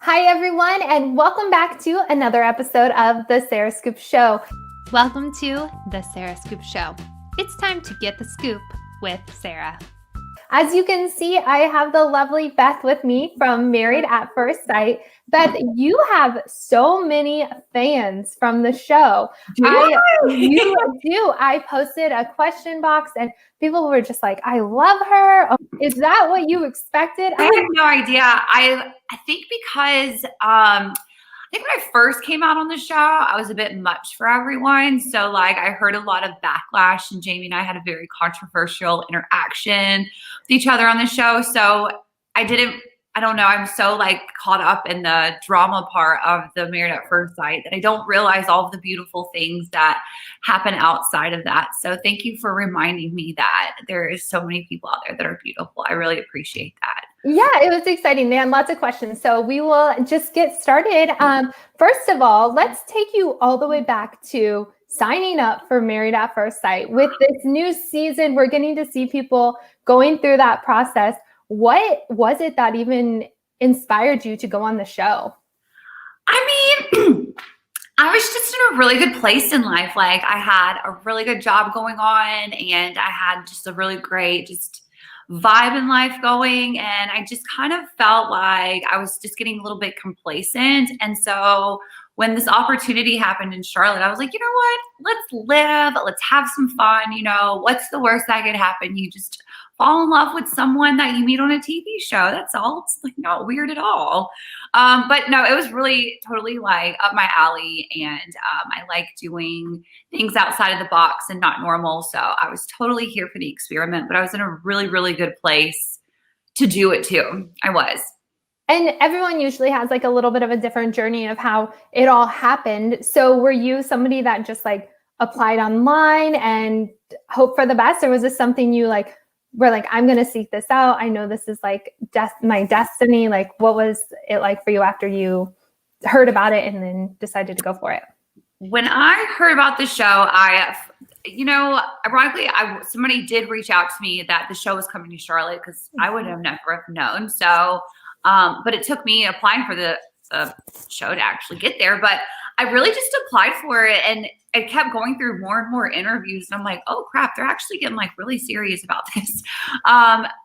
Hi, everyone, and welcome back to another episode of The Sarah Scoop Show. Welcome to The Sarah Scoop Show. It's time to get the scoop with Sarah. As you can see, I have the lovely Beth with me from Married at First Sight. Beth, you have so many fans from the show. You do. I posted a question box and people were just like, I love her. Is that what you expected? I have no idea. I think because I think when I first came out on the show, I was a bit much for everyone. So like I heard a lot of backlash, and Jamie and I had a very controversial interaction with each other on the show. So I don't know. I'm so like caught up in the drama part of the Married at First Sight that I don't realize all of the beautiful things that happen outside of that. So thank you for reminding me that there is so many people out there that are beautiful. I really appreciate that. Yeah, it was exciting. They had lots of questions. So we will just get started. First of all, let's take you all the way back to signing up for Married at First Sight. With this new season, we're getting to see people going through that process. What was it that even inspired you to go on the show? I mean, I was just in a really good place in life. Like I had a really good job going on, and I had just a really great vibe in life going. And I just kind of felt like I was just getting a little bit complacent. And so when this opportunity happened in Charlotte, I was like, you know what? Let's live. Let's have some fun. You know, what's the worst that could happen? You just fall in love with someone that you meet on a TV show. That's all. It's like not weird at all. But no, it was really totally like up my alley. And I like doing things outside of the box and not normal. So I was totally here for the experiment, but I was in a really, really good place to do it too. I was. And everyone usually has like a little bit of a different journey of how it all happened. So were you somebody that just like applied online and hope for the best? Or was this something you like, were like, I'm going to seek this out. I know this is like my destiny. Like, what was it like for you after you heard about it and then decided to go for it? When I heard about the show, ironically, somebody did reach out to me that the show was coming to Charlotte because I would have never have known. So, but it took me applying for the show to actually get there. But I really just applied for it, and I kept going through more and more interviews. And I'm like, oh crap, they're actually getting like really serious about this.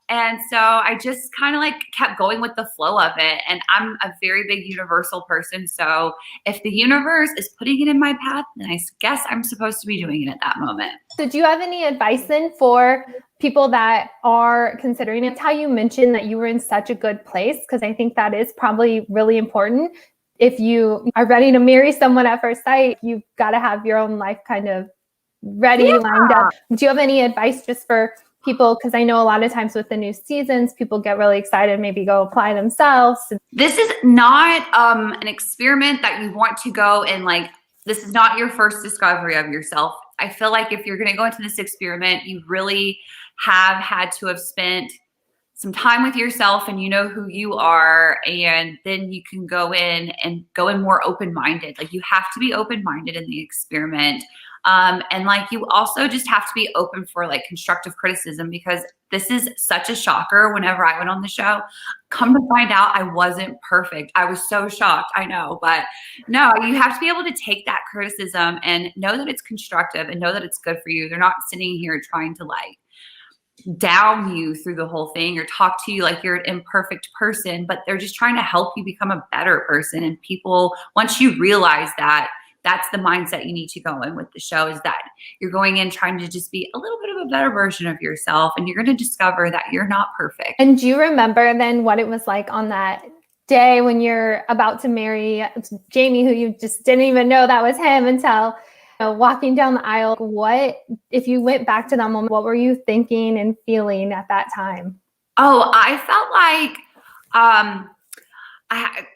And so I just kind of like kept going with the flow of it. And I'm a very big universal person. So if the universe is putting it in my path, then I guess I'm supposed to be doing it at that moment. So do you have any advice then for people that are considering it? How you mentioned that you were in such a good place, because I think that is probably really important. If you are ready to marry someone at first sight, you've got to have your own life kind of ready, lined up. Do you have any advice just for people? Because I know a lot of times with the new seasons, people get really excited, maybe go apply themselves. This is not an experiment that you want to go and like, this is not your first discovery of yourself. I feel like if you're going to go into this experiment, you really have had to have spent some time with yourself, and you know who you are, and then you can go in more open-minded. Like you have to be open-minded in the experiment. And like you also just have to be open for like constructive criticism, because this is such a shocker. Whenever I went on the show, come to find out I wasn't perfect. I was so shocked. I know, but no, you have to be able to take that criticism and know that it's constructive and know that it's good for you. They're not sitting here trying to like down you through the whole thing or talk to you like you're an imperfect person, but they're just trying to help you become a better person. And people, once you realize that, that's the mindset you need to go in with the show, is that you're going in trying to just be a little bit of a better version of yourself, and you're going to discover that you're not perfect. And do you remember then what it was like on that day when you're about to marry Jamie, who you just didn't even know that was him until walking down the aisle? What, if you went back to that moment, what were you thinking and feeling at that time? Oh, I felt like,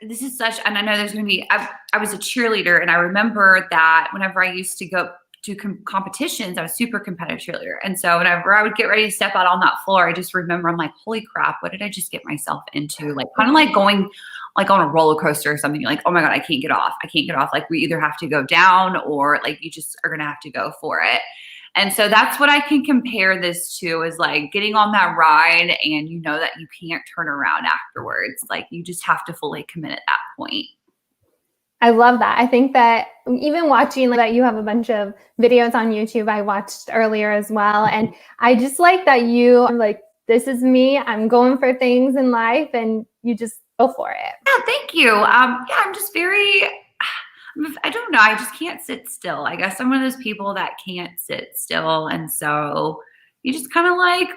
this is such, and I know there's going to be, I was a cheerleader, and I remember that whenever I used to go to competitions, I was super competitive cheerleader. And so whenever I would get ready to step out on that floor, I just remember, I'm like, holy crap, what did I just get myself into? Like kind of like going like on a roller coaster or something. You're like, oh my God, I can't get off. I can't get off. Like we either have to go down or like you just are going to have to go for it. And so that's what I can compare this to, is like getting on that ride and you know that you can't turn around afterwards. Like you just have to fully commit at that point. I love that. I think that even watching that you have a bunch of videos on YouTube I watched earlier as well. And I just like that you are like, this is me. I'm going for things in life and you just go for it. Yeah, thank you. Yeah, I'm just very, I don't know. I just can't sit still. I guess I'm one of those people that can't sit still. And so you just kind of like,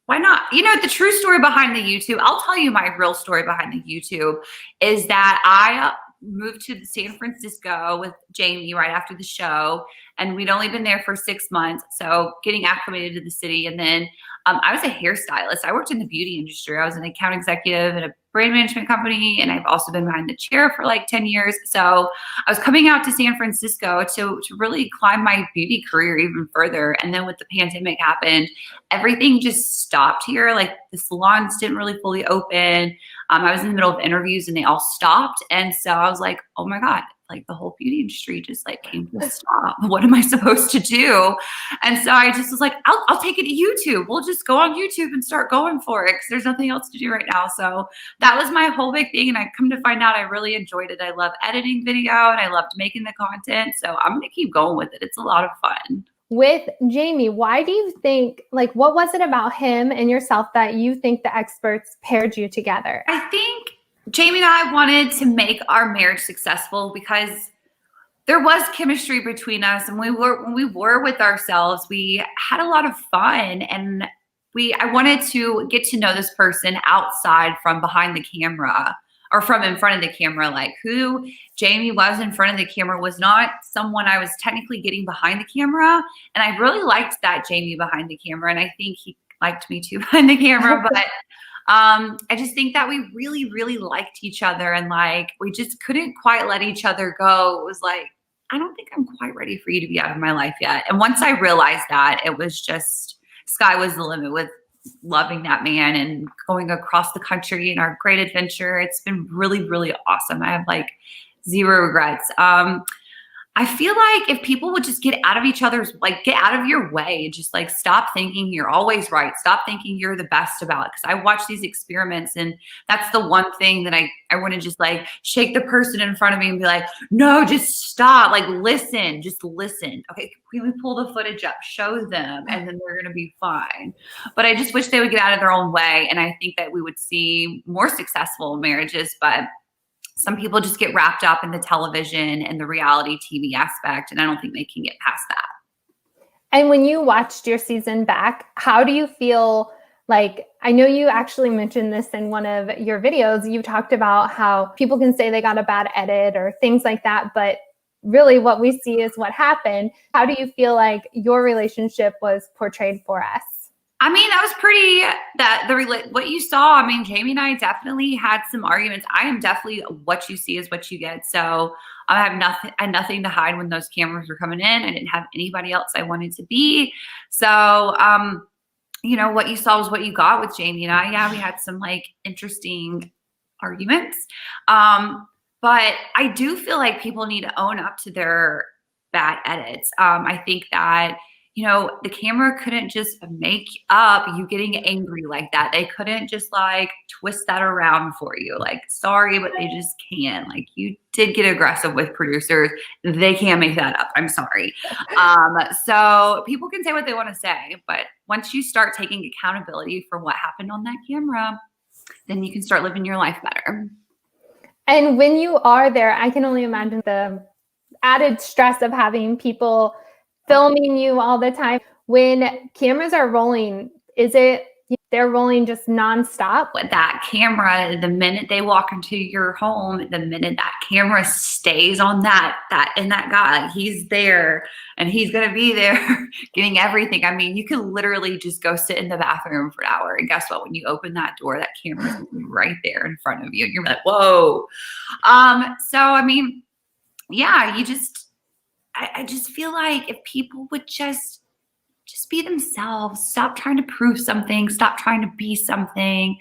why not? You know, the true story behind the YouTube, I'll tell you my real story behind the YouTube is that I moved to San Francisco with Jamie right after the show, and we'd only been there for 6 months. So getting acclimated to the city. And then I was a hairstylist. I worked in the beauty industry. I was an account executive in a brand management company, and I've also been behind the chair for like 10 years. So I was coming out to San Francisco to really climb my beauty career even further. And then with the pandemic happened, everything just stopped here. Like the salons didn't really fully open. I was in the middle of interviews and they all stopped. And so I was like, oh my God, like the whole beauty industry just like came to a stop. What am I supposed to do? And so I just was like, I'll take it to YouTube. We'll just go on YouTube and start going for it because there's nothing else to do right now. So that was my whole big thing. And I come to find out I really enjoyed it. I love editing video and I loved making the content. So I'm going to keep going with it. It's a lot of fun. With Jamie, why do you think, like, what was it about him and yourself that you think the experts paired you together? I think Jamie and I wanted to make our marriage successful because there was chemistry between us, and when we were with ourselves, we had a lot of fun, and I wanted to get to know this person outside from behind the camera or from in front of the camera. Like who Jamie was in front of the camera was not someone I was technically getting behind the camera. And I really liked that Jamie behind the camera. And I think he liked me too behind the camera, but I just think that we really, really liked each other. And like, we just couldn't quite let each other go. It was like, I don't think I'm quite ready for you to be out of my life yet. And once I realized that, it was just, sky was the limit with loving that man and going across the country in our great adventure. It's been really, really awesome. I have like zero regrets. I feel like if people would just get out of each other's, like get out of your way, just like stop thinking you're always right. Stop thinking you're the best about it. Cause I watch these experiments and that's the one thing that I want to just like shake the person in front of me and be like, no, just stop. Like, listen, just listen. Okay. Can we pull the footage up, show them, and then they're going to be fine. But I just wish they would get out of their own way. And I think that we would see more successful marriages, but some people just get wrapped up in the television and the reality TV aspect, and I don't think they can get past that. And when you watched your season back, how do you feel? Like, I know you actually mentioned this in one of your videos. You talked about how people can say they got a bad edit or things like that, but really what we see is what happened. How do you feel like your relationship was portrayed for us? I mean, that was pretty, what you saw, I mean, Jamie and I definitely had some arguments. I am definitely what you see is what you get. So I had nothing to hide when those cameras were coming in. I didn't have anybody else I wanted to be. So, you know, what you saw was what you got with Jamie and I. Yeah, we had some like interesting arguments. But I do feel like people need to own up to their bad edits. I think that, you know, the camera couldn't just make up you getting angry like that. They couldn't just like twist that around for you. Like, sorry, but they just can't. Like, you did get aggressive with producers. They can't make that up. I'm sorry. So people can say what they want to say, but once you start taking accountability for what happened on that camera, then you can start living your life better. And when you are there, I can only imagine the added stress of having people filming you all the time. When cameras are rolling, they're rolling just nonstop? With that camera, the minute they walk into your home, the minute that camera stays on that guy, like he's there and he's going to be there getting everything. I mean, you could literally just go sit in the bathroom for an hour. And guess what? When you open that door, that camera's right there in front of you. And you're like, whoa. So, I mean, yeah, I just feel like if people would just be themselves, stop trying to prove something, stop trying to be something,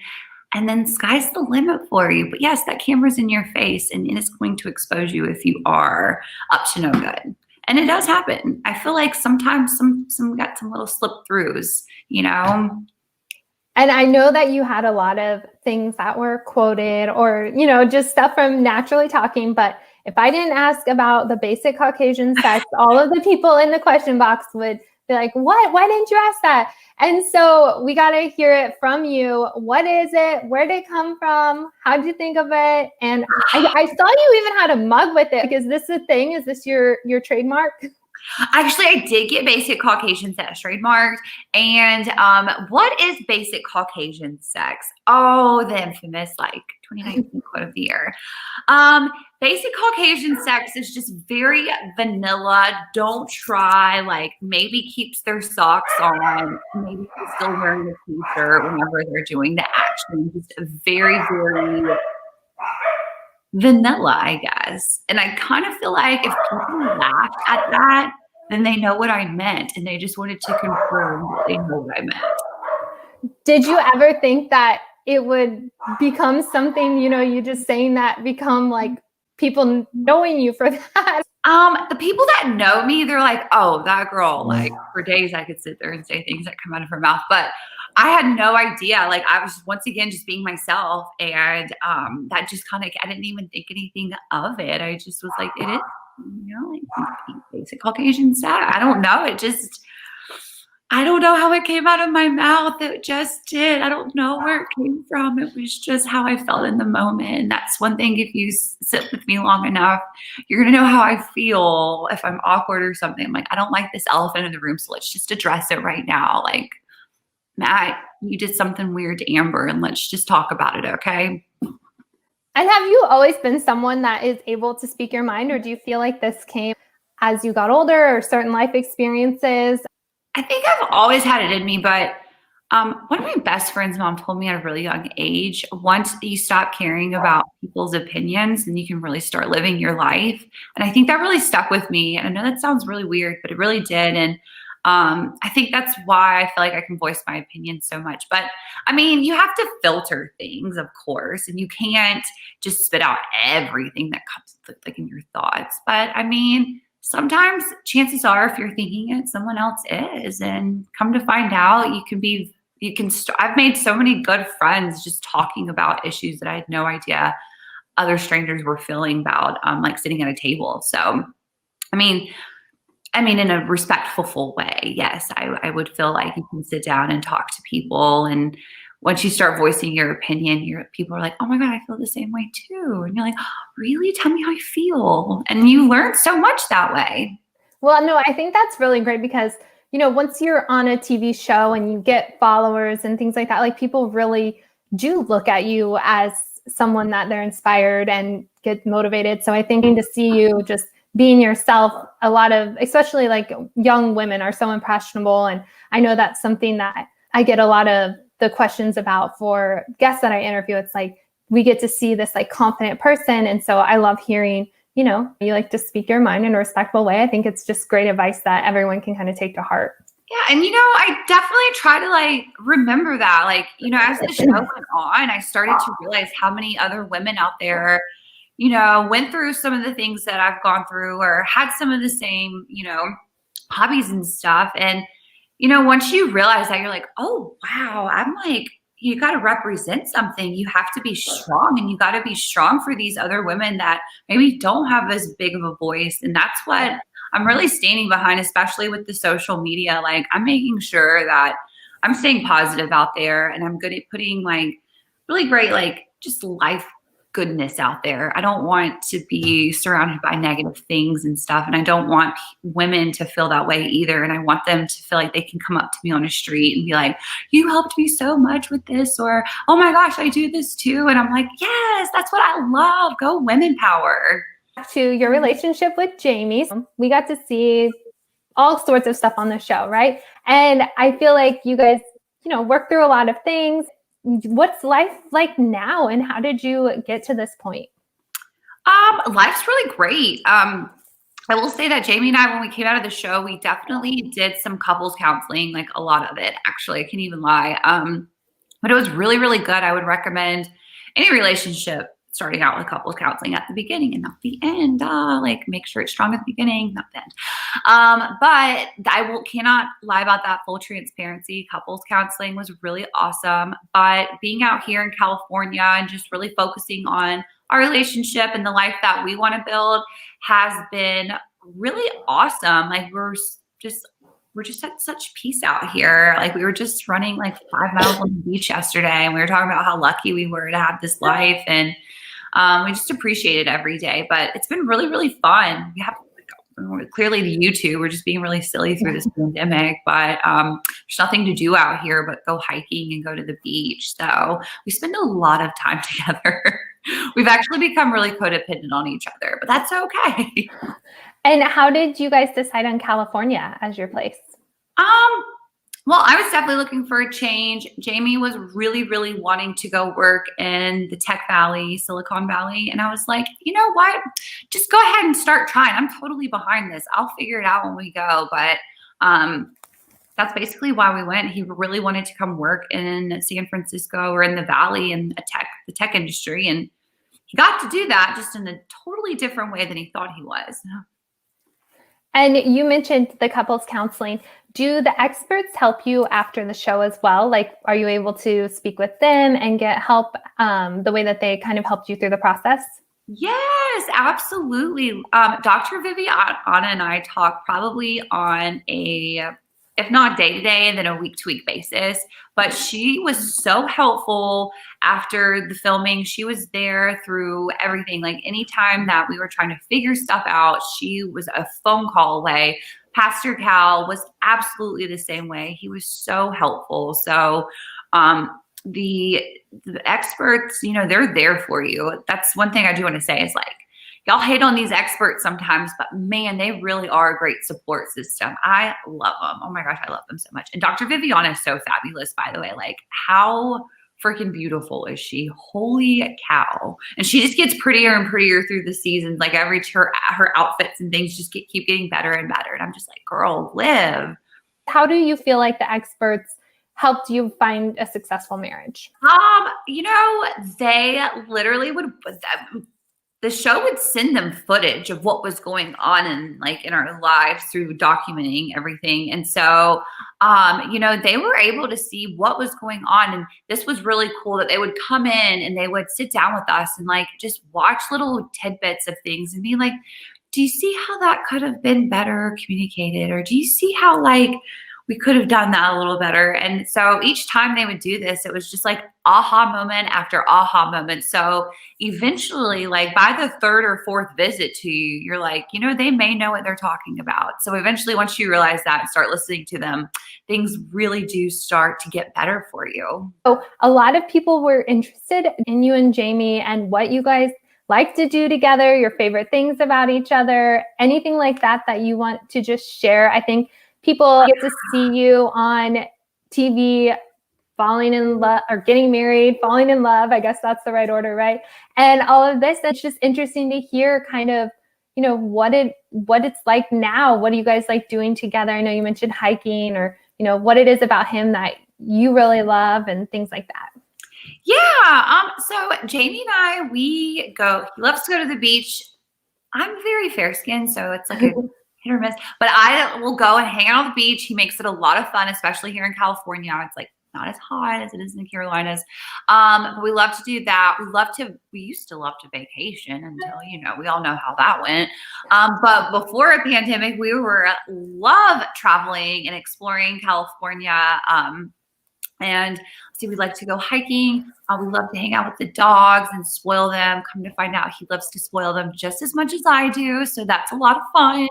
and then sky's the limit for you. But yes, that camera's in your face and it's going to expose you if you are up to no good. And it does happen. I feel like sometimes some got some little slip throughs, you know? And I know that you had a lot of things that were quoted or, you know, just stuff from Naturally Talking. But if I didn't ask about the basic Caucasian sex, all of the people in the question box would be like, what? Why didn't you ask that? And so we got to hear it from you. What is it? Where did it come from? How did you think of it? And I saw you even had a mug with it. Is this a thing? Is this your trademark? Actually, I did get basic Caucasian sex trademarked. And what is basic Caucasian sex? Oh, the infamous 2019 quote of the year. Basic Caucasian sex is just very vanilla. Don't try. Maybe keeps their socks on. Maybe is still wearing a t-shirt whenever they're doing the action. Just very, very vanilla, I guess. And I kind of feel like if people laughed at that, then they know what I meant, and they just wanted to confirm that they know what I meant. Did you ever think that it would become something, you just saying that become people knowing you for that? The people that know me, they're like, oh, that girl, for days I could sit there and say things that come out of her mouth. But I had no idea. I was once again just being myself, and that just kind of, I didn't even think anything of it. I just was like, it is, basic Caucasian sex. I don't know. I don't know how it came out of my mouth. It just did. I don't know where it came from. It was just how I felt in the moment. And that's one thing. If you sit with me long enough, you're going to know how I feel if I'm awkward or something. I'm like, I don't like this elephant in the room, so let's just address it right now. Matt, you did something weird to Amber, and let's just talk about it, okay? And have you always been someone that is able to speak your mind, or do you feel like this came as you got older or certain life experiences? I think I've always had it in me, but one of my best friends' mom told me at a really young age, once you stop caring about people's opinions, then you can really start living your life. And I think that really stuck with me. And I know that sounds really weird, but it really did. And I think that's why I feel like I can voice my opinion so much. But I mean, you have to filter things, of course, and you can't just spit out everything that comes in your thoughts. But I mean, sometimes chances are, if you're thinking it, someone else is, and come to find out, I've made so many good friends just talking about issues that I had no idea other strangers were feeling about, sitting at a table. So, I mean, in a respectful way, yes, I would feel like you can sit down and talk to people. And once you start voicing your opinion, people are like, oh my God, I feel the same way too. And you're like, oh, really? Tell me how I feel. And you learn so much that way. Well, no, I think that's really great because, once you're on a TV show and you get followers and things like that, people really do look at you as someone that they're inspired and get motivated. So I think to see you just being yourself, a lot of, especially young women are so impressionable. And I know that's something that I get a lot of the questions about for guests that I interview. It's we get to see this confident person. And so I love hearing, you like to speak your mind in a respectful way. I think it's just great advice that everyone can kind of take to heart. Yeah. And, I definitely try to remember that, as the show went on, I started to realize how many other women out there, went through some of the things that I've gone through or had some of the same, hobbies and stuff. And, once you realize that, you're like, oh, wow, you got to represent something. You have to be strong, and you got to be strong for these other women that maybe don't have as big of a voice. And that's what I'm really standing behind, especially with the social media. I'm making sure that I'm staying positive out there, and I'm good at putting really great, just life goodness out there. I don't want to be surrounded by negative things and stuff. And I don't want women to feel that way either. And I want them to feel like they can come up to me on a street and be like, you helped me so much with this, or, oh my gosh, I do this too. And I'm like, yes, that's what I love. Go women power. To your relationship with Jamie, we got to see all sorts of stuff on the show, right? And I feel like you guys, work through a lot of things. What's life like now, and how did you get to this point? Life's really great. I will say that Jamie and I, when we came out of the show, we definitely did some couples counseling, a lot of it, actually. I can't even lie. But it was really, really good. I would recommend any relationship starting out with couples counseling at the beginning and not the end. Like make sure it's strong at the beginning, not the end. But I cannot lie about that. Full transparency. Couples counseling was really awesome. But being out here in California and just really focusing on our relationship and the life that we want to build has been really awesome. Like we're just at such peace out here. Like we were just running like 5 miles on the beach yesterday, and we were talking about how lucky we were to have this life, and we just appreciate it every day. But it's been really, really fun. We have clearly to you two, we're just being really silly through this pandemic, but there's nothing to do out here but go hiking and go to the beach. So we spend a lot of time together. We've actually become really codependent on each other, but that's okay. And how did you guys decide on California as your place? Well, I was definitely looking for a change. Jamie was really, really wanting to go work in the Tech Valley, Silicon Valley. And I was like, you know what? Just go ahead and start trying. I'm totally behind this. I'll figure it out when we go. But that's basically why we went. He really wanted to come work in San Francisco or in the Valley in the tech industry. And he got to do that just in a totally different way than he thought he was. And you mentioned the couples counseling. Do the experts help you after the show as well? Like, are you able to speak with them and get help the way that they kind of helped you through the process? Yes, absolutely. Dr. Viviana and I talk probably on if not day-to-day, then a week-to-week basis. But she was so helpful after the filming. She was there through everything. Like anytime that we were trying to figure stuff out, she was a phone call away. Pastor Cal was absolutely the same way. He was so helpful. So the experts, they're there for you. That's one thing I do want to say is like, y'all hate on these experts sometimes, but man, they really are a great support system. I love them. Oh my gosh, I love them so much. And Dr. Viviana is so fabulous, by the way. Like, how freaking beautiful is she? Holy cow. And she just gets prettier and prettier through the seasons. Like her outfits and things just keep getting better and better. And I'm just like, girl, live. How do you feel like the experts helped you find a successful marriage? They literally would, the show would send them footage of what was going on in our lives through documenting everything. And so, they were able to see what was going on. And this was really cool that they would come in and they would sit down with us and like, just watch little tidbits of things and be like, do you see how that could have been better communicated? Or do you see how we could have done that a little better? And so each time they would do this, it was just like aha moment after aha moment. So eventually, by the third or fourth visit to you, you're like, they may know what they're talking about. So eventually, once you realize that and start listening to them, things really do start to get better for you. So a lot of people were interested in you and Jamie and what you guys like to do together, your favorite things about each other, anything like that you want to just share. I think people get to see you on TV falling in love or getting married, falling in love. I guess that's the right order, right? And all of this, it's just interesting to hear kind of, what it's like now. What do you guys like doing together? I know you mentioned hiking or, what it is about him that you really love and things like that. Yeah. So Jamie and I, he loves to go to the beach. I'm very fair skinned, so it's like a hit or miss, but I will go and hang out on the beach. He makes it a lot of fun, especially here in California. It's like not as hot as it is in the Carolinas. But we love to do that. We used to love to vacation until, we all know how that went. But before the pandemic, we love traveling and exploring California. And we like to go hiking. We love to hang out with the dogs and spoil them. Come to find out, he loves to spoil them just as much as I do. So that's a lot of fun.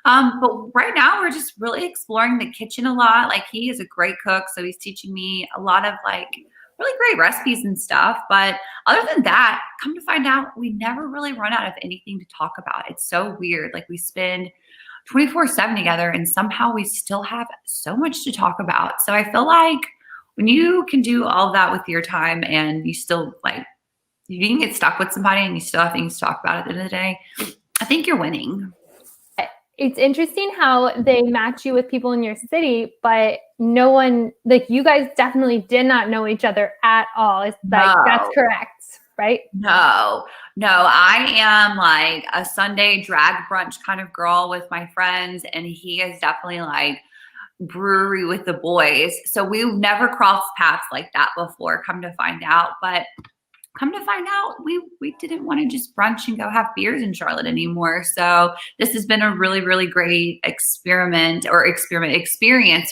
But right now we're just really exploring the kitchen a lot. Like, he is a great cook. So he's teaching me a lot of really great recipes and stuff. But other than that, come to find out, we never really run out of anything to talk about. It's so weird. Like, we spend 24/7 together and somehow we still have so much to talk about. So I feel like when you can do all of that with your time and you still you can get stuck with somebody and you still have things to talk about at the end of the day, I think you're winning. It's interesting how they match you with people in your city, but no one, you guys definitely did not know each other at all. That's correct. right? No, I am like a Sunday drag brunch kind of girl with my friends, and he is definitely like brewery with the boys. So we've never crossed paths like that before, come to find out. But come to find out, we didn't want to just brunch and go have beers in Charlotte anymore. So this has been a really, really great experience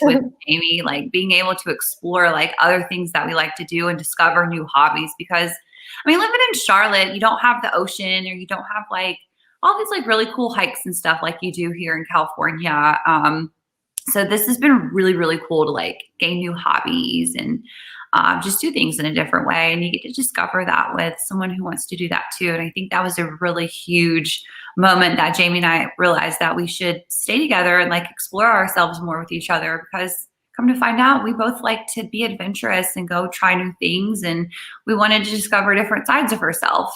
with Amy, like being able to explore like other things that we like to do and discover new hobbies. Because I mean, living in Charlotte, you don't have the ocean, or you don't have like all these like really cool hikes and stuff like you do here in California. So this has been really, really cool to like gain new hobbies and just do things in a different way. And you get to discover that with someone who wants to do that too. And I think that was a really huge moment that Jamie and I realized that we should stay together and like explore ourselves more with each other, because come to find out, we both like to be adventurous and go try new things. And we wanted to discover different sides of ourselves.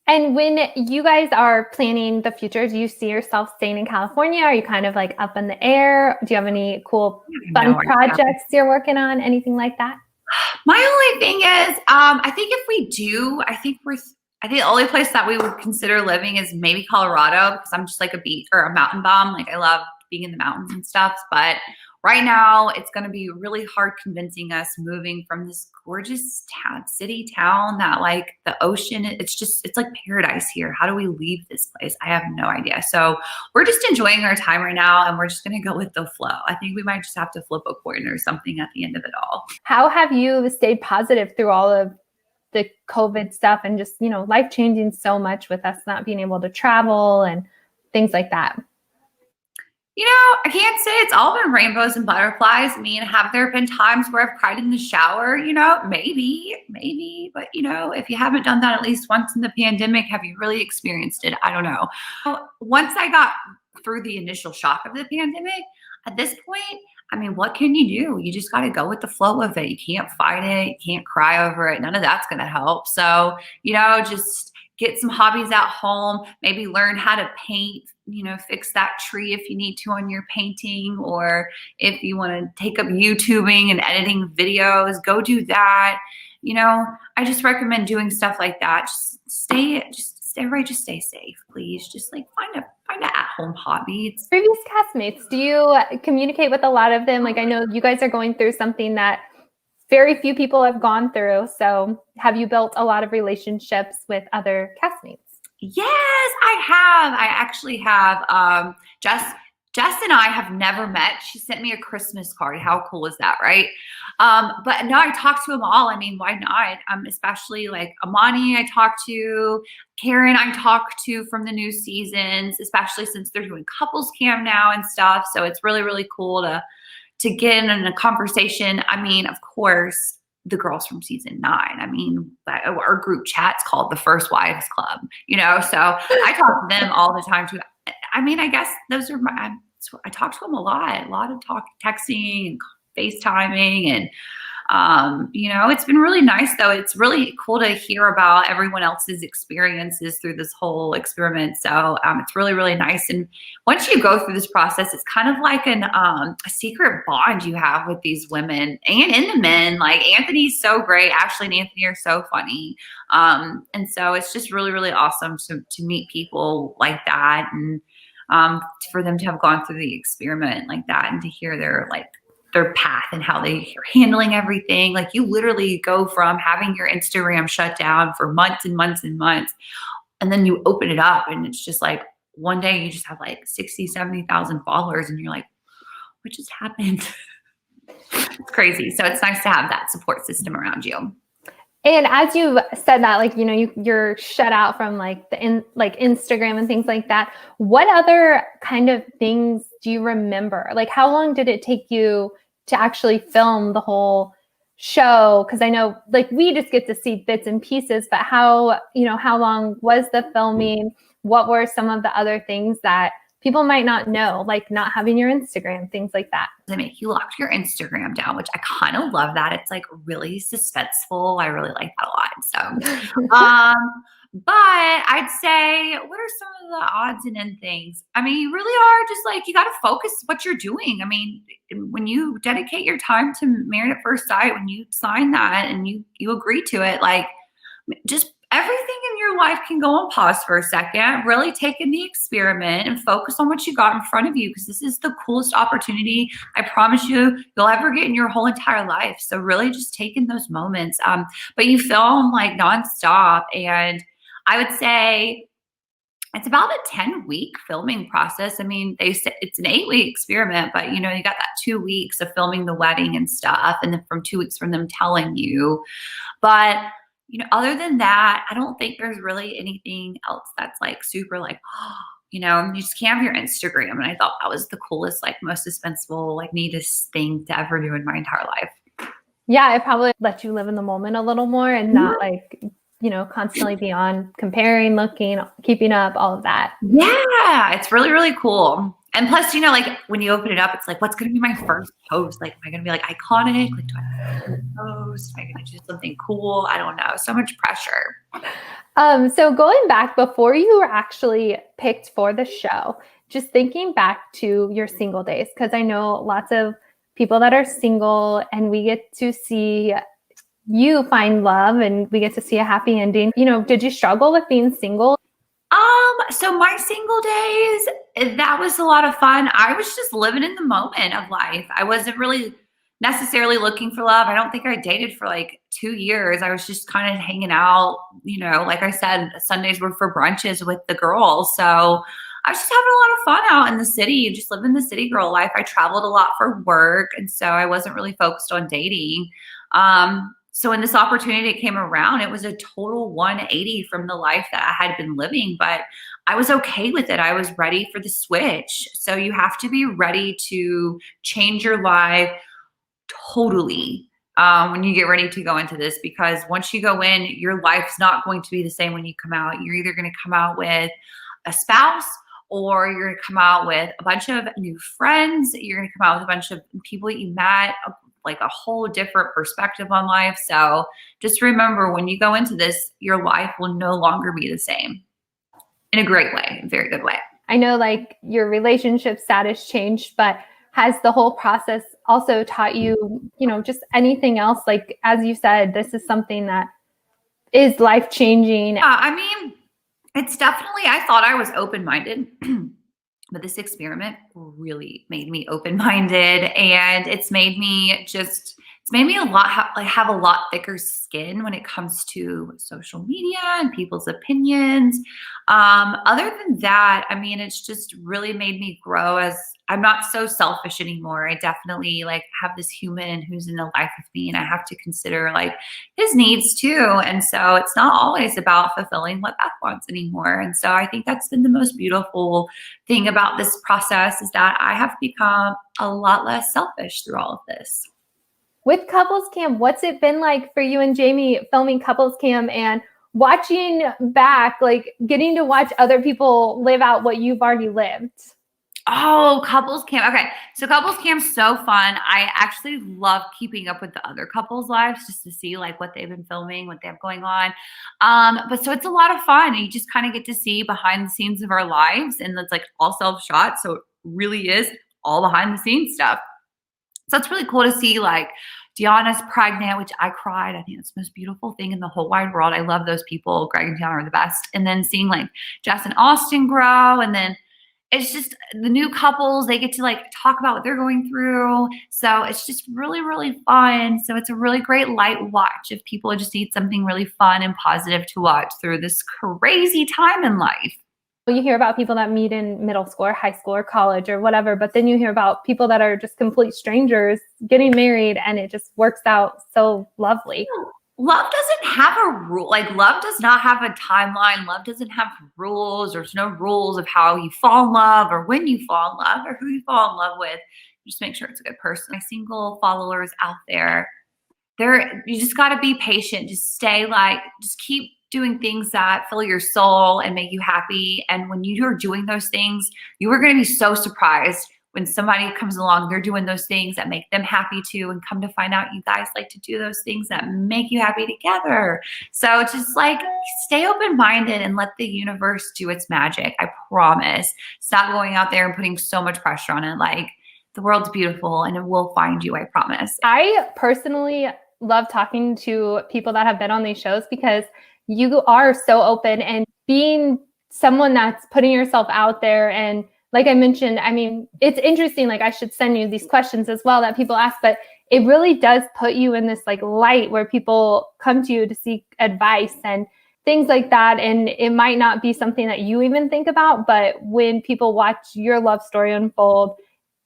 And when you guys are planning the future, do you see yourself staying in California? Are you kind of like up in the air? Do you have any cool, fun projects you're working on? Anything like that? My only thing is, I think if we do, I think the only place that we would consider living is maybe Colorado, because I'm just like a beach or a mountain bum. Like I love being in the mountains and stuff. But right now it's going to be really hard convincing us moving from this gorgeous city town that like the ocean, it's like paradise here. How do we leave this place? I have no idea. So we're just enjoying our time right now, and we're just going to go with the flow. I think we might just have to flip a coin or something at the end of it all. How have you stayed positive through all of the COVID stuff and just, life changing so much with us not being able to travel and things like that? I can't say it's all been rainbows and butterflies. I mean, have there been times where I've cried in the shower? Maybe. But, if you haven't done that at least once in the pandemic, have you really experienced it? I don't know. Once I got through the initial shock of the pandemic, at this point, I mean, what can you do? You just got to go with the flow of it. You can't fight it. You can't cry over it. None of that's going to help. So, just get some hobbies at home, maybe learn how to paint, fix that tree if you need to on your painting, or if you want to take up YouTubing and editing videos, go do that. I just recommend doing stuff like that. Just stay safe, please. Just like find a at-home hobby. Previous castmates, do you communicate with a lot of them? Like I know you guys are going through something that very few people have gone through. So have you built a lot of relationships with other castmates? Yes, I have. I actually have. Jess and I have never met. She sent me a Christmas card. How cool is that, right? But no, I talked to them all. I mean, why not? Especially like Amani, I talked to. Karen, I talked to from the new seasons, especially since they're doing couples cam now and stuff. So it's really, really cool to get in a conversation. I mean, of course, the girls from season 9. I mean, our group chat's called the First Wives Club, so I talk to them all the time too. I mean, I guess those are I talk to them a lot of texting and FaceTiming, and it's been really nice though. It's really cool to hear about everyone else's experiences through this whole experiment. So it's really, really nice. And once you go through this process, it's kind of like a secret bond you have with these women and the men. Like Anthony's so great. Ashley and Anthony are so funny. And so it's just really, really awesome to meet people like that, and for them to have gone through the experiment like that, and to hear their path and how they are handling everything. Like you literally go from having your Instagram shut down for months and months and months, and then you open it up and it's just like one day you just have like 60, 70,000 followers, and you're like, what just happened? It's crazy. So it's nice to have that support system around you. And as you said that, like, you're shut out from like Instagram and things like that. What other kind of things do you remember? Like, how long did it take you to actually film the whole show? Because I know like we just get to see bits and pieces, but how long was the filming? What were some of the other things that people might not know, like not having your Instagram, things like that? They make you lock your Instagram down, which I kind of love that. It's like really suspenseful. I really like that a lot. So, but I'd say, what are some of the odds and ends things? I mean, you really are just like, you got to focus what you're doing. I mean, when you dedicate your time to Married at First Sight, when you sign that and you agree to it, like just everything in your life can go on pause for a second. Really take in the experiment and focus on what you got in front of you, because this is the coolest opportunity I promise you'll ever get in your whole entire life. So really just take in those moments. But you film like nonstop, and I would say it's about a 10-week filming process. I mean, they say it's an 8-week experiment, but you got that 2 weeks of filming the wedding and stuff, and then from 2 weeks from them telling you. But other than that, I don't think there's really anything else that's like super like, you just can't have your Instagram. And I thought that was the coolest, like most suspenseful, like neatest thing to ever do in my entire life. Yeah, it probably lets you live in the moment a little more and not like, constantly be on comparing, looking, keeping up, all of that. Yeah, it's really, really cool. And plus, like when you open it up, it's like, what's going to be my first post? Like, am I going to be like iconic? Like, do I have a post? Am I going to do something cool? I don't know. So much pressure. So going back before you were actually picked for the show, just thinking back to your single days, because I know lots of people that are single and we get to see you find love and we get to see a happy ending. Did you struggle with being single? So my single days, that was a lot of fun. I was just living in the moment of life. I wasn't really necessarily looking for love. I don't think I dated for like 2 years. I was just kind of hanging out, like I said, Sundays were for brunches with the girls. So I was just having a lot of fun out in the city, just living the city girl life. I traveled a lot for work, and so I wasn't really focused on dating. So when this opportunity came around, it was a total 180 from the life that I had been living, but I was okay with it. I was ready for the switch. So you have to be ready to change your life totally when you get ready to go into this, because once you go in, your life's not going to be the same when you come out. You're either going to come out with a spouse, or you're going to come out with a bunch of new friends. You're going to come out with a bunch of people that you met, like a whole different perspective on life. So just remember, when you go into this, your life will no longer be the same, in a great way, a very good way. I know like your relationship status changed, but has the whole process also taught you, just anything else? Like, as you said, this is something that is life-changing. Yeah, I mean, it's definitely, I thought I was open-minded, but this experiment really made me open-minded, and it's made me have a lot thicker skin when it comes to social media and people's opinions. Other than that, I mean, it's just really made me grow as I'm not so selfish anymore. I definitely like have this human who's in the life with me, and I have to consider like his needs too. And so it's not always about fulfilling what Beth wants anymore. And so I think that's been the most beautiful thing about this process, is that I have become a lot less selfish through all of this. With Couples Cam, what's it been like for you and Jamie filming Couples Cam and watching back, like getting to watch other people live out what you've already lived? Oh, Couples Cam. Okay. So Couples Cam's so fun. I actually love keeping up with the other couples' lives just to see like what they've been filming, what they have going on. But so it's a lot of fun. You just kind of get to see behind the scenes of our lives, and it's like all self-shot. So it really is all behind the scenes stuff. So it's really cool to see like Deanna's pregnant, which I cried. I think it's the most beautiful thing in the whole wide world. I love those people. Greg and Deanna are the best. And then seeing like Jess and Austin grow, and then it's just the new couples, they get to like talk about what they're going through. So it's just really, really fun. So it's a really great light watch if people just need something really fun and positive to watch through this crazy time in life. You hear about people that meet in middle school or high school or college or whatever, but then you hear about people that are just complete strangers getting married, and it just works out so lovely. Love doesn't have a rule. Like, love does not have a timeline. Love doesn't have rules. There's no rules of how you fall in love or when you fall in love or who you fall in love with. Just make sure it's a good person. My single followers out there, you just got to be patient. Just keep doing things that fill your soul and make you happy. And when you're doing those things, you are going to be so surprised when somebody comes along, they're doing those things that make them happy too, and come to find out you guys like to do those things that make you happy together. So just like stay open-minded and let the universe do its magic. I promise. Stop going out there and putting so much pressure on it. Like, the world's beautiful and it will find you, I promise. I personally love talking to people that have been on these shows, because you are so open, and being someone that's putting yourself out there. And like I mentioned, I mean, it's interesting, like I should send you these questions as well that people ask, but it really does put you in this like light where people come to you to seek advice and things like that. And it might not be something that you even think about, but when people watch your love story unfold,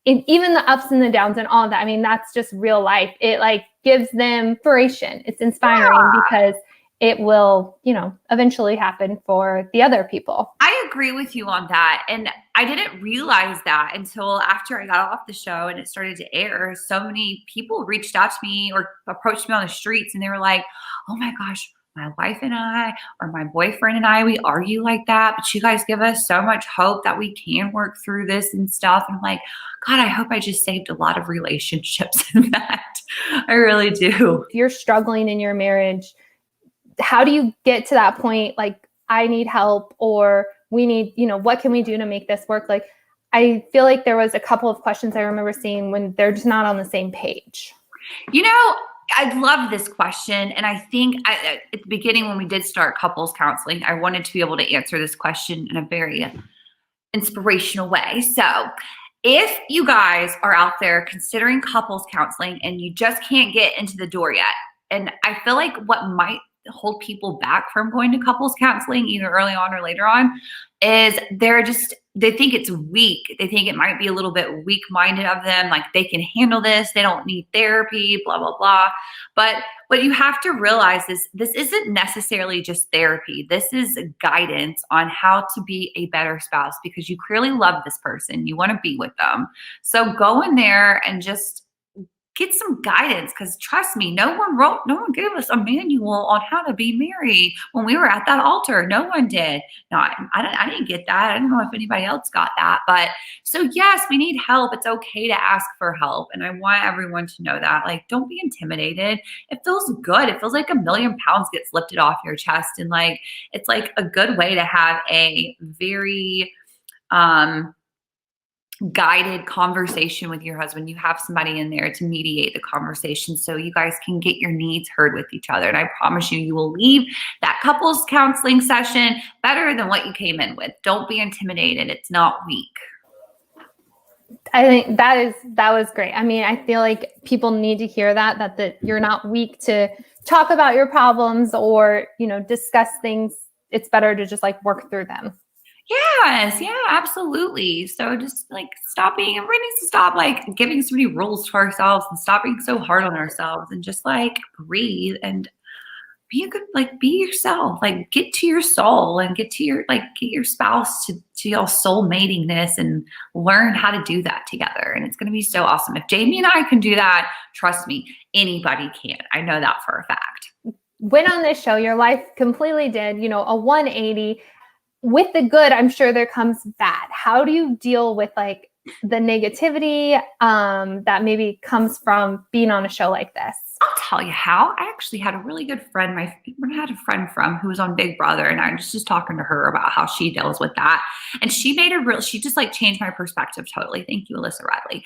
even the ups and the downs and all of that, I mean, that's just real life. It like gives them inspiration. It's inspiring because it will, eventually happen for the other people. I agree with you on that. And I didn't realize that until after I got off the show and it started to air. So many people reached out to me or approached me on the streets and they were like, oh my gosh, my wife and I, or my boyfriend and I, we argue like that, but you guys give us so much hope that we can work through this and stuff. And I'm like, God, I hope I just saved a lot of relationships in that. I really do. If you're struggling in your marriage, how do you get to that point? Like, I need help, or we need, what can we do to make this work? Like, I feel like there was a couple of questions I remember seeing when they're just not on the same page. I love this question. And I think at the beginning, when we did start couples counseling, I wanted to be able to answer this question in a very inspirational way. So if you guys are out there considering couples counseling and you just can't get into the door yet, and I feel like what might hold people back from going to couples counseling either early on or later on is they think it's weak. They think it might be a little bit weak-minded of them. Like they can handle this. They don't need therapy, blah, blah, blah. But what you have to realize is this isn't necessarily just therapy. This is guidance on how to be a better spouse because you clearly love this person. You want to be with them. So go in there and just get some guidance, because trust me, no one gave us a manual on how to be married when we were at that altar. No one did. No, I didn't get that. I don't know if anybody else got that. But so yes, we need help. It's okay to ask for help. And I want everyone to know that. Like, don't be intimidated. It feels good. It feels like 1,000,000 pounds gets lifted off your chest. And like, it's like a good way to have a very, guided conversation with your husband. You have somebody in there to mediate the conversation so you guys can get your needs heard with each other. And I promise you, you will leave that couples counseling session better than what you came in with. Don't be intimidated. It's not weak. I think that was great. I mean, I feel like people need to hear that you're not weak to talk about your problems or, discuss things. It's better to just like work through them. Yes, yeah, absolutely. So just like everybody needs to stop like giving so many rules to ourselves and stop being so hard on ourselves and just like breathe and be yourself, like get to your soul and get your spouse to your soul matingness and learn how to do that together. And it's going to be so awesome. If Jamie and I can do that, trust me, anybody can. I know that for a fact. When on this show, your life completely did, a 180. With the good, I'm sure there comes bad. How do you deal with like the negativity that maybe comes from being on a show like this? I'll tell you how. I actually had a really good friend. I had a friend who was on Big Brother, and I was just talking to her about how she deals with that. And she just like changed my perspective totally. Thank you, Alyssa Riley.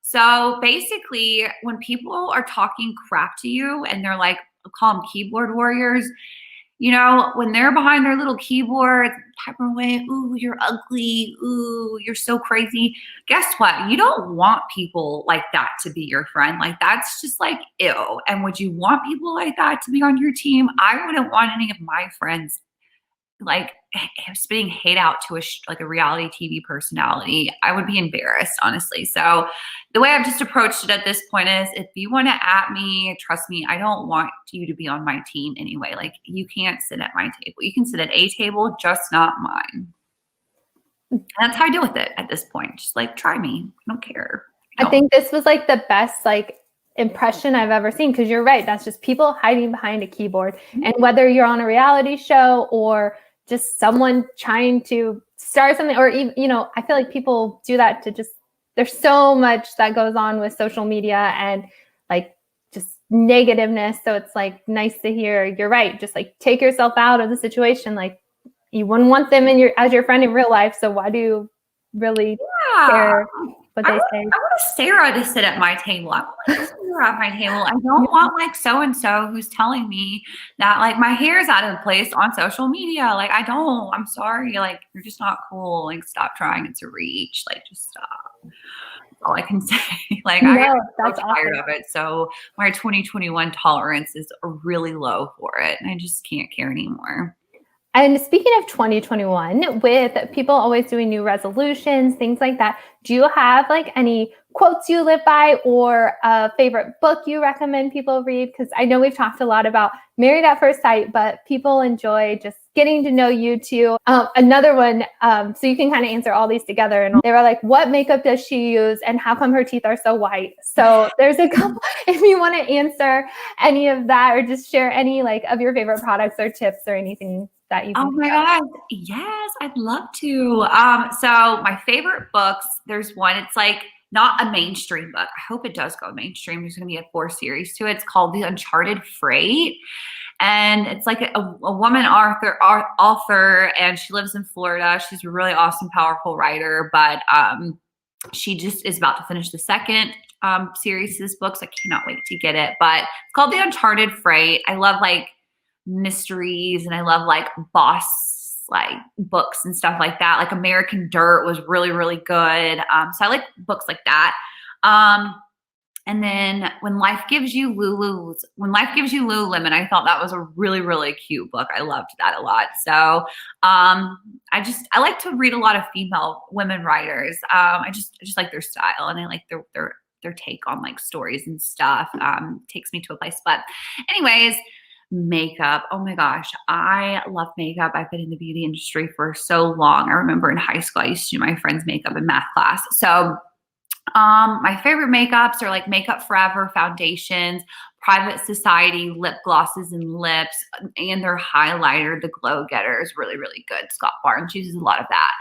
So basically, when people are talking crap to you and they're like, call them keyboard warriors, when they're behind their little keyboard, typing away, ooh, you're ugly, ooh, you're so crazy. Guess what? You don't want people like that to be your friend. Like, that's just like, ew. And would you want people like that to be on your team? I wouldn't want any of my friends like spitting hate out to a reality TV personality. I would be embarrassed, honestly. So the way I've just approached it at this point is, if you want to at me, trust me, I don't want you to be on my team anyway. Like, you can't sit at my table. You can sit at a table, just not mine. And that's how I deal with it at this point. Just like, try me. I don't care. I think this was like the best like impression I've ever seen, because you're right. That's just people hiding behind a keyboard. And whether you're on a reality show or just someone trying to start something, or even, I feel like people do that to just, there's so much that goes on with social media and like just negativeness. So it's like nice to hear you're right. Just like take yourself out of the situation. Like, you wouldn't want them as your friend in real life. So why do you really care? what I they want, say. I want Sarah to sit at my table. I want like Sarah at my table. I don't want like so-and-so who's telling me that like my hair is out of place on social media. Like I don't, I'm sorry. Like you're just not cool. Like stop trying to reach. Like just stop. That's all I can say. Like I get That's so tired awesome. of it. So my 2021 tolerance is really low for it. And I just can't care anymore. And speaking of 2021, with people always doing new resolutions, things like that, do you have like any quotes you live by or a favorite book you recommend people read? Because I know we've talked a lot about Married at First Sight, but people enjoy just getting to know you too. Another one, so you can kind of answer all these together. And they were like, what makeup does she use? And how come her teeth are so white? So there's a couple, if you want to answer any of that or just share any like of your favorite products or tips or anything that you can. Oh my God. Yes, I'd love to. So my favorite books, there's one, it's like not a mainstream book. I hope it does go mainstream. There's going to be a 4 series to it. It's called The Uncharted Freight. And it's like a woman author, and she lives in Florida. She's a really awesome, powerful writer, but she just is about to finish the second series of this book. So I cannot wait to get it. But it's called The Uncharted Freight. I love like mysteries, and I love like boss like books and stuff like that. Like American Dirt was really, really good. So I like books like that. And then When Life Gives You Lululemon, I thought that was a really, really cute book. I loved that a lot. So I like to read a lot of female women writers. I just like their style, and I like their take on like stories and stuff. Takes me to a place. But anyways, makeup. Oh my gosh, I love makeup. I've been in the beauty industry for so long. I remember in high school, I used to do my friend's makeup in math class. So my favorite makeups are like Makeup Forever foundations, Private Society lip glosses and lips, and their highlighter, the Glow Getter, is really, really good. Scott Barnes uses a lot of that.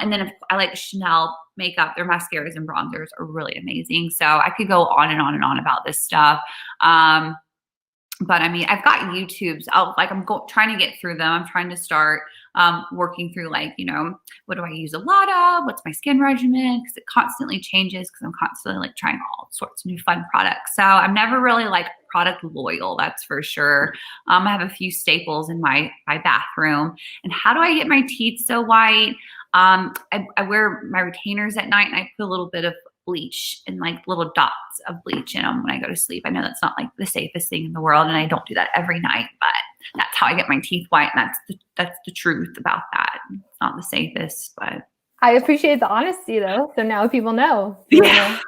And then I like Chanel makeup. Their mascaras and bronzers are really amazing. So I could go on and on and on about this stuff. But I mean, I've got YouTubes. I'm trying to get through them. I'm trying to start working through like, what do I use a lot of? What's my skin regimen? Because it constantly changes because I'm constantly like trying all sorts of new fun products. So I'm never really like product loyal, that's for sure. I have a few staples in my bathroom. And how do I get my teeth so white? I wear my retainers at night, and I put a little bit of bleach and like little dots of bleach in them when I go to sleep. I know that's not like the safest thing in the world, and I don't do that every night, but that's how I get my teeth white. And that's the truth about that. It's not the safest, but I appreciate the honesty though. So now people know, yeah.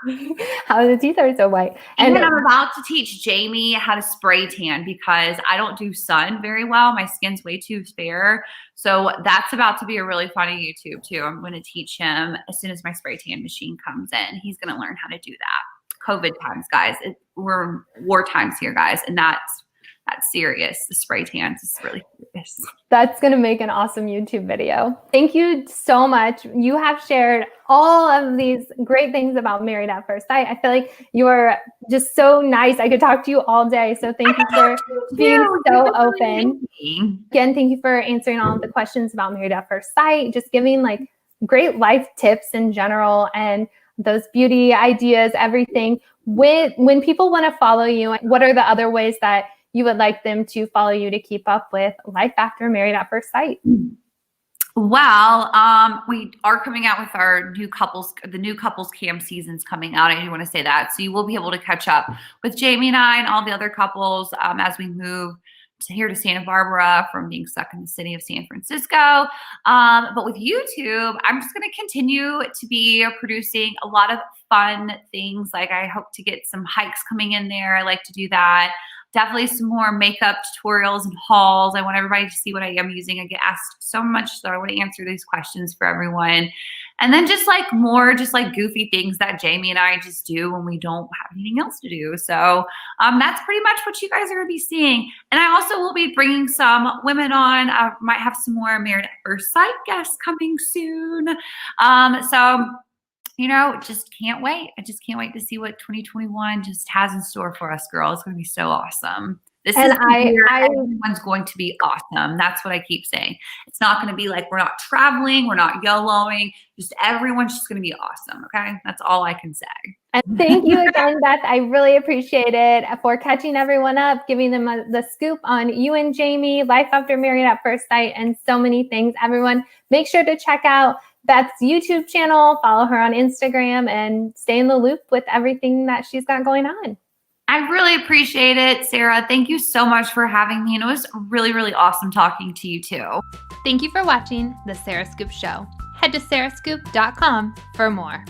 How the teeth are so white. And I'm about to teach Jamie how to spray tan because I don't do sun very well. My skin's way too fair. So that's about to be a really funny YouTube too. I'm going to teach him as soon as my spray tan machine comes in. He's going to learn how to do that. COVID times, guys. We're war times here, guys. And that's serious. The spray tans is really serious. That's going to make an awesome YouTube video. Thank you so much. You have shared all of these great things about Married at First Sight. I feel like you're just so nice. I could talk to you all day. So thank you for being so open. Again, thank you for answering all of the questions about Married at First Sight, just giving like great life tips in general and those beauty ideas, everything. When people want to follow you, what are the other ways that you would like them to follow you to keep up with life after Married at First Sight? Well, we are coming out with our the new couples cam season's coming out. I do want to say that. So you will be able to catch up with Jamie and I and all the other couples as we move here to Santa Barbara from being stuck in the city of San Francisco. But with YouTube, I'm just going to continue to be producing a lot of fun things. Like I hope to get some hikes coming in there. I like to do that. Definitely some more makeup tutorials and hauls. I want everybody to see what I am using. I get asked so much, so I want to answer these questions for everyone. And then just like more just like goofy things that Jamie and I just do when we don't have anything else to do. So that's pretty much what you guys are going to be seeing. And I also will be bringing some women on. I might have some more Married at First Sight guests coming soon. Just can't wait. I just can't wait to see what 2021 just has in store for us, girls. It's going to be so awesome. This And is where everyone's going to be awesome. That's what I keep saying. It's not going to be like we're not traveling, we're not YOLOing. Just everyone's just going to be awesome. Okay, that's all I can say. And thank you again, Beth. I really appreciate it for catching everyone up, giving them the scoop on you and Jamie, life after Married at First Sight, and so many things. Everyone, make sure to check out Beth's YouTube channel, follow her on Instagram, and stay in the loop with everything that she's got going on. I really appreciate it, Sarah. Thank you so much for having me. And it was really, really awesome talking to you too. Thank you for watching The Sarah Scoop Show. Head to sarahscoop.com for more.